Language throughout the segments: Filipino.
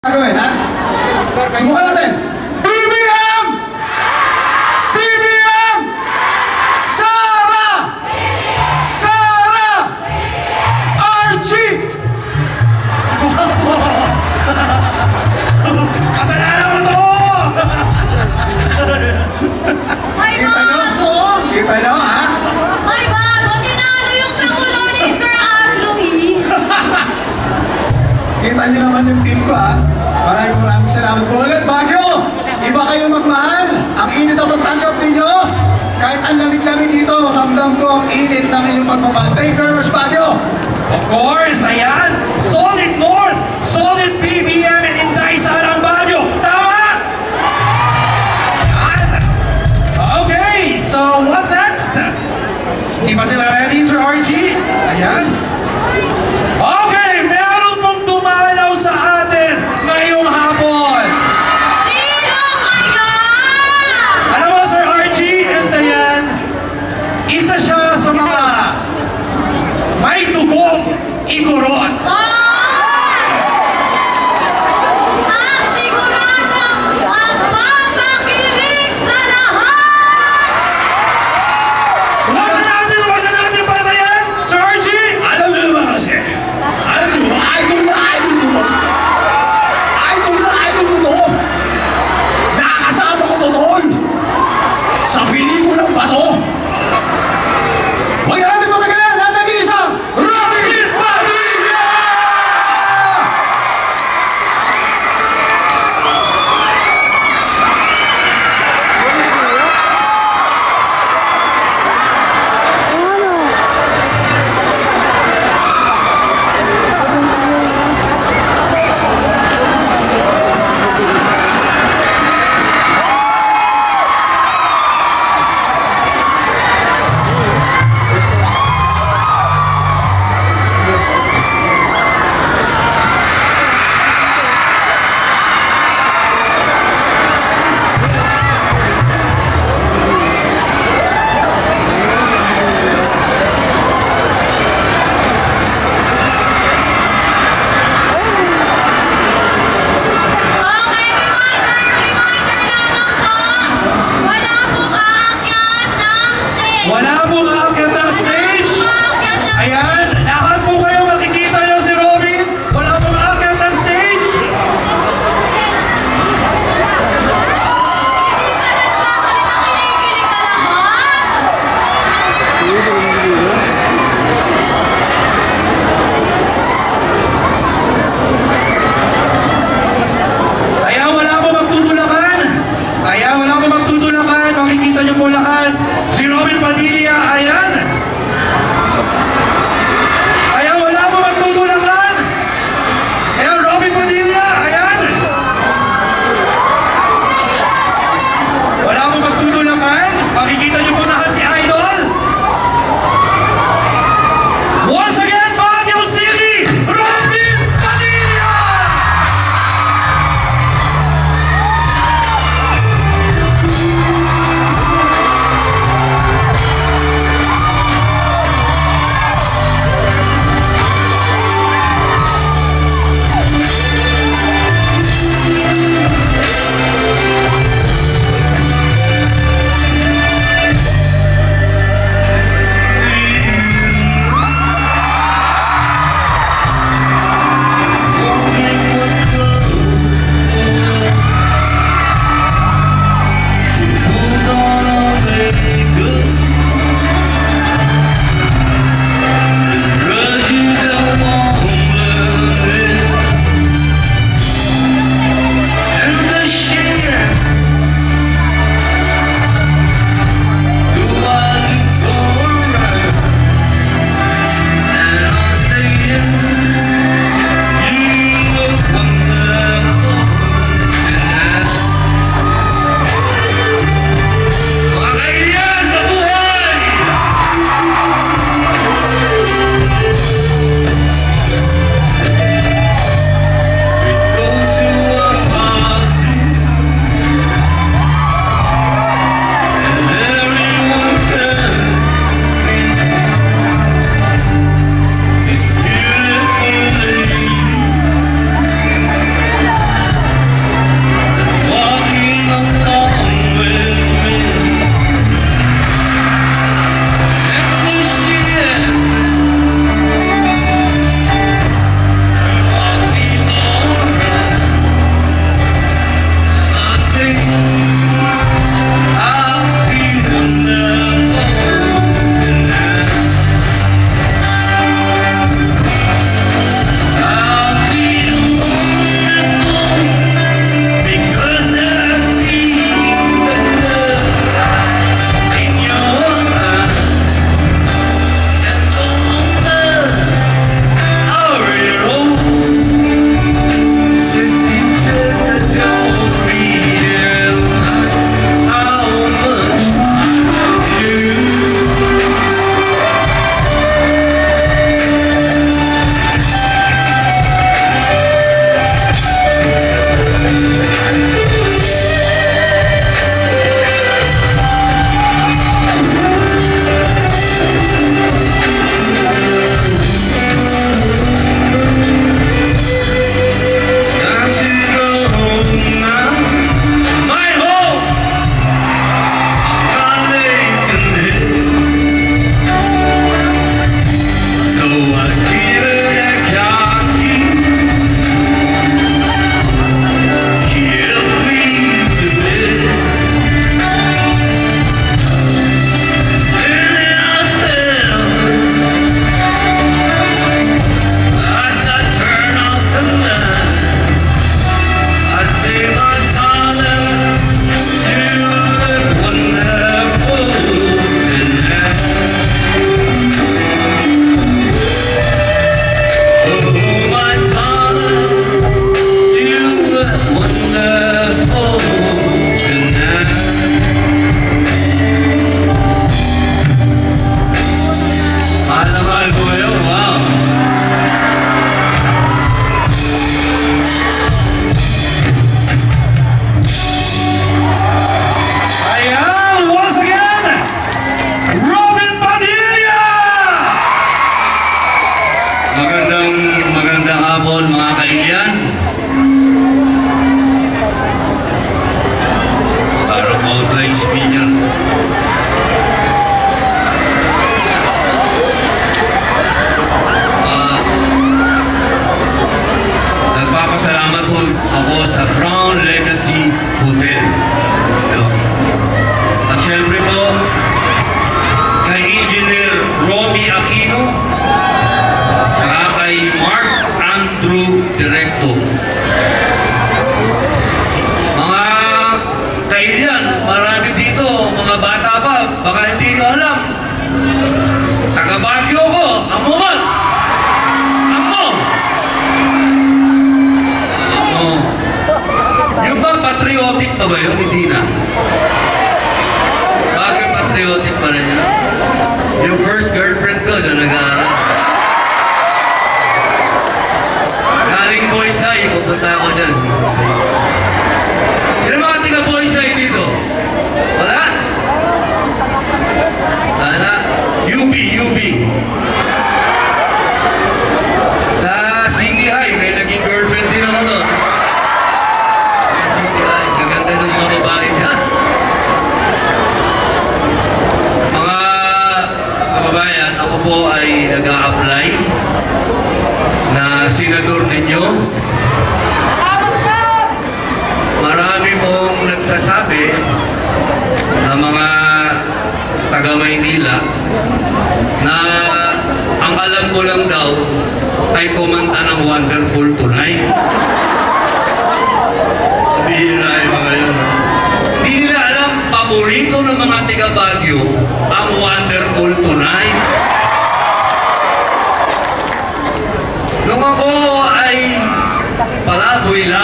Gagawin, ha? Subukan natin! BBM! BBM! Sara! Sara! Archie! Kasalanan mo to! Ay, Kita nyo? bago! Kita nyo, ha? Ay, bago! Tinalo yung Pangulo ni Sir Andrew E. Kita nyo naman yung team ko, ha? Maraming salamat po ulit, Baguio! Iba kayo magmahal! Ang init ang pagtanggap ninyo! Kahit ang lamig-lamig dito, ramdam ko ang init ng inyong pagmamahal. Thank you very much, Baguio! Of course, ayan! Solid North! Solid BBM and Inday Sarang Baguio! Tama! Ayan. Okay, so what's next? Di ba sila ready, Sir Archie? Ayan. Okay, meron pong dumalaw sa atin ngayong hapon. Sino kaya? Ano ba, Sir Archie and Dayan? Isa siya sa mga may dugong igorot. Ah!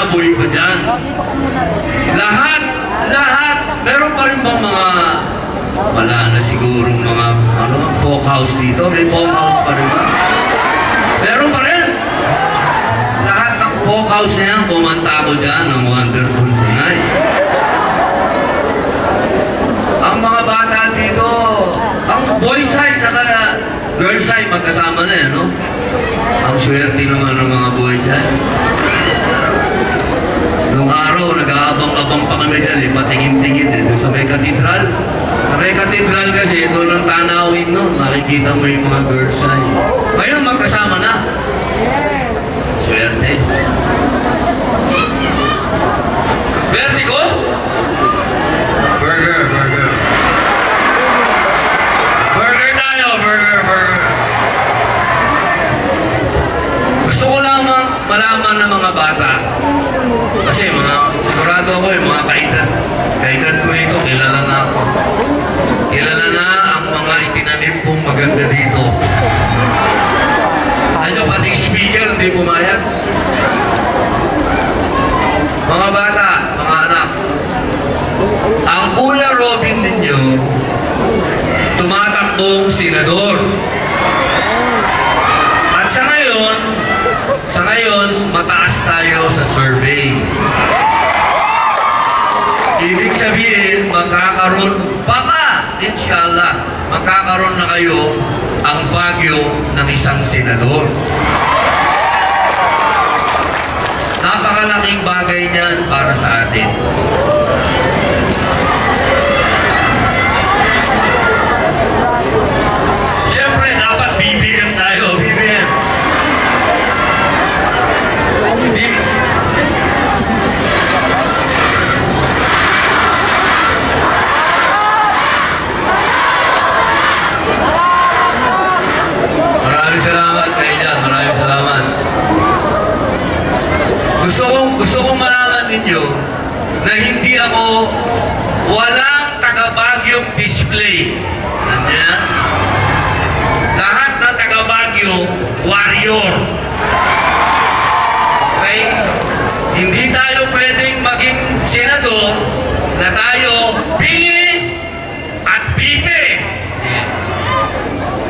baboy pa dyan. Lahat, meron pa rin bang mga, wala na sigurong mga, folk house dito? May folk house pa rin ba? Meron pa rin. Lahat ng folk house na yan, kumanta ko dyan ng Wonderful Tonight. Ang mga bata dito, ang boy side saka girl side magkasama na yan, no? Ang swerte naman ng mga boy side. Nung araw, nag-aabang-abang pa kami dyan, patingin-tingin doon sa may katedral. Sa may katedral kasi, doon ang tanawin nun, makikita mo yung mga girl side. Ngayon, magkasama na. Swerte. Swerte ko? Burger. Burger tayo, burger. Gusto ko lang malaman ng mga bata. Kasi sigurado ako yung mga kaedad ko rito, kilala na ako. Kilala na ang mga itinanim pong maganda dito. Ano, pati speaker, hindi pumayag. Mga bata, mga anak, ang Kuya Robin ninyo, tumatakbong senador. At sa ngayon, mataas tayo sa survey. Ibig sabihin, inshallah, magkakaroon na kayo ang bagyo ng isang senador. Napakalaking bagay niyan para sa atin. Siyempre, dapat BBM tayo, BBM. Maraming salamat kayo dyan, maraming salamat. Gusto kong malaman ninyo na hindi ako walang taga-Baguiong display. Nandiyan? Lahat ng taga-Baguio, warrior. Okay? Hindi tayo pwedeng maging senador na tayo pili at pipe.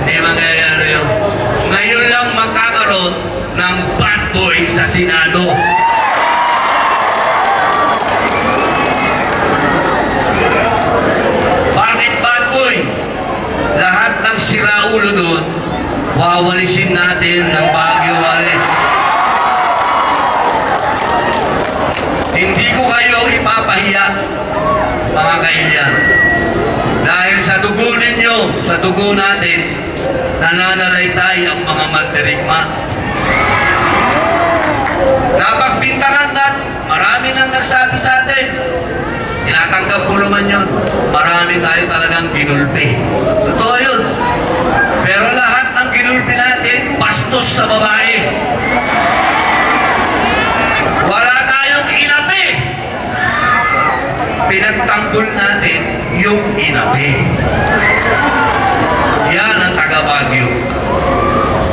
Hindi mangyayari yun. Ngayon lang magkakaroon ng bad boy sa Senado. Bakit bad boy? Lahat ng siraulo doon, wawalisin natin ng Baguio walis. Hindi ko kayo ipapahiya, mga kailyan. Dahil sa dugo ninyo, sa dugo natin, nananalaytay ang mga mandirigma. Napagbintangan natin, marami nang nagsabi sa atin. Tinatanggap ko naman yun. Marami tayo talagang ginulpi. Totoo yun. Pero lahat ng ginulpi natin, bastos sa babae. Wala tayong inapi. Pinagtanggol natin yung inapi. Yan ang taga-Baguio.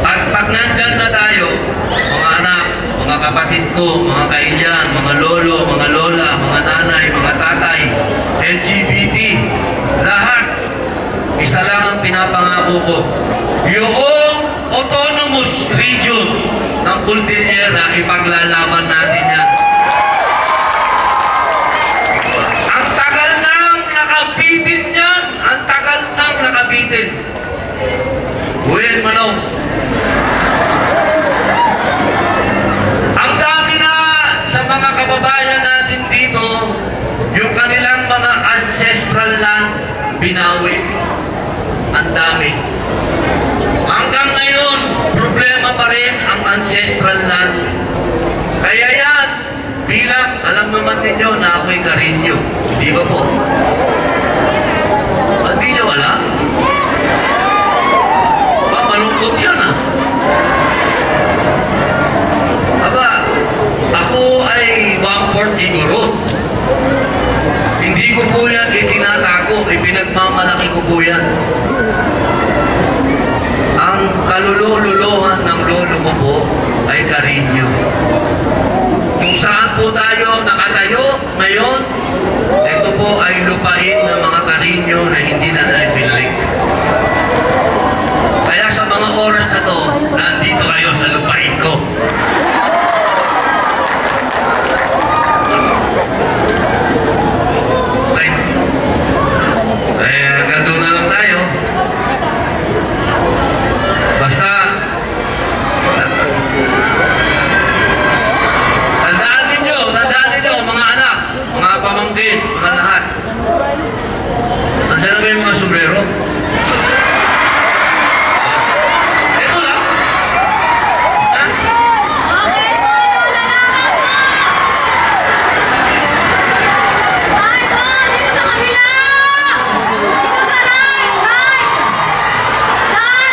At pag nandyan na tayo, mga anak, mga kapatid ko, mga kailyan, mga lolo, mga lola, mga nanay, mga tatay, LGBT, lahat, isa lang ang pinapangako ko. Yung autonomous region ng Cordillera, ipaglalaban natin yan. Ang tagal nang nakabitin yan, ang tagal nang nakabitin. Buyan Manong. Ang dami na sa mga kababayan natin dito, yung kanilang mga ancestral land, binawi. Ang dami. Hanggang ngayon, problema pa rin ang ancestral land. Kaya yan, bilang, alam naman ninyo na ako'y Karinyo. Di ba po? Hindi nyo alam? Malungkot yan Aba, ako ay 1/4 Igorot. Hindi ko po yan itinatago, ipinagmamalaki ko po yan. Ang kaluluhan ng lolo ko po ay Karinyo. kung saan po tayo nakatayo ngayon, ito po ay lupain ng mga karinyo na hindi na naibinalik. Kaya sa mga oras na to, nandito kayo sa lupain ko. Hanggang doon na lang tayo. Basta, tandaan ninyo, mga anak, mga pamangkin, mga lahat. Nandiyan na ba yung mga sombrero? Ito lang. Basta, Okay po, lalaman po! Idol, dito sa kabila! Dito sa right! Kanan!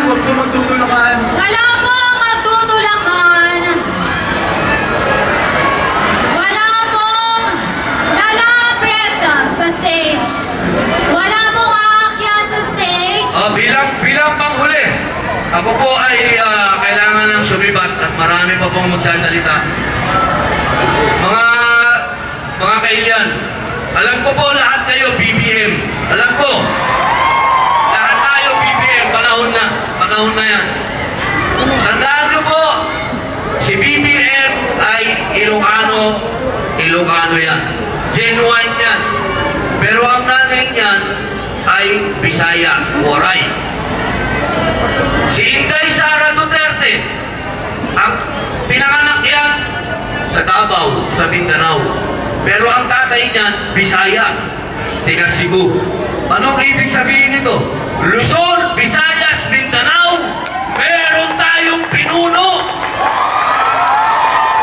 Huwag po magtutulakan. Wala pong magtutulakan. Wala pong lalapit sa stage. Wala pong aakyat sa stage. bilang panghuli, ako po ay kailangan ng sumibat at marami pa pong magsasalita. Mga kailan, alam ko po lahat kayo BBM. Alam ko, lahat tayo BBM, panahon na yan. Tandaan niyo po, si BBM ay Ilocano yan. Genuine yan. Pero ang nanay niyan ay Bisaya, Waray. Si Inday Sara Duterte, ang pinanganak yan sa Davao, sa Mindanao. Pero ang tatay niyan, Bisaya, taga Cebu. Anong ibig sabihin nito? Luzon, Visayas, Mindanao, meron tayong pinuno.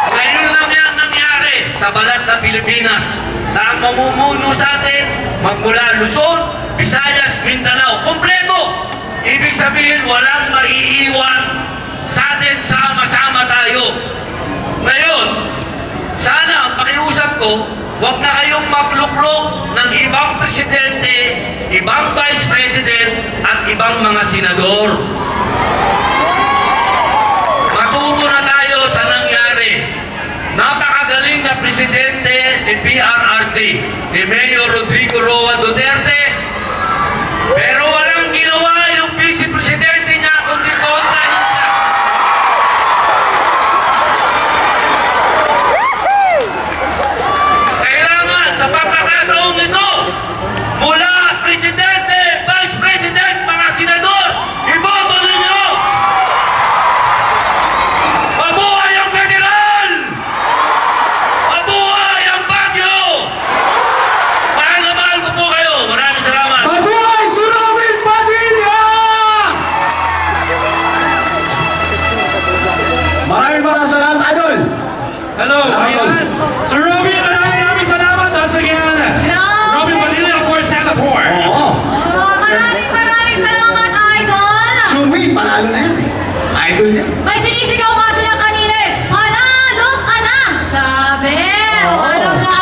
Ngayon lang yan nangyari sa balat ng Pilipinas na ang mamumuno sa atin magmula Luzon, Visayas, Mindanao. Kompleto! Ibig sabihin, walang maiiwan sa atin, sama-sama tayo. Ngayon, sana ang pakiusap ko, huwag na kayong magluklok ng ibang presidente, ibang vice president, at ibang mga senador. Matuto na tayo sa nangyari. Napakagaling na presidente ni PRRD, ni Mayor Rodrigo Roa Duterte, pero walang ginawa yung vice presidente niya kundi kontrahin siya. Kailangan sa pagkakataong ito, mula presidente, vice president, mga senador, iboto ninyo! Mabuhay ang federal! Mabuhay ang Baguio! Mahal na mahal ko po kayo. Maraming salamat. Mabuhay si Robin Padilla! Maraming salamat, Idol! Hello, ayan. Sir Robin, maraming salamat once again. Robin Padilla for Singapore. Oo. Maraming salamat, Idol! Suwi, panalo na yan eh. Idol yan. May sinisigaw nga sila kanina eh. Panalo ka na! Sabi! Oo. Alam na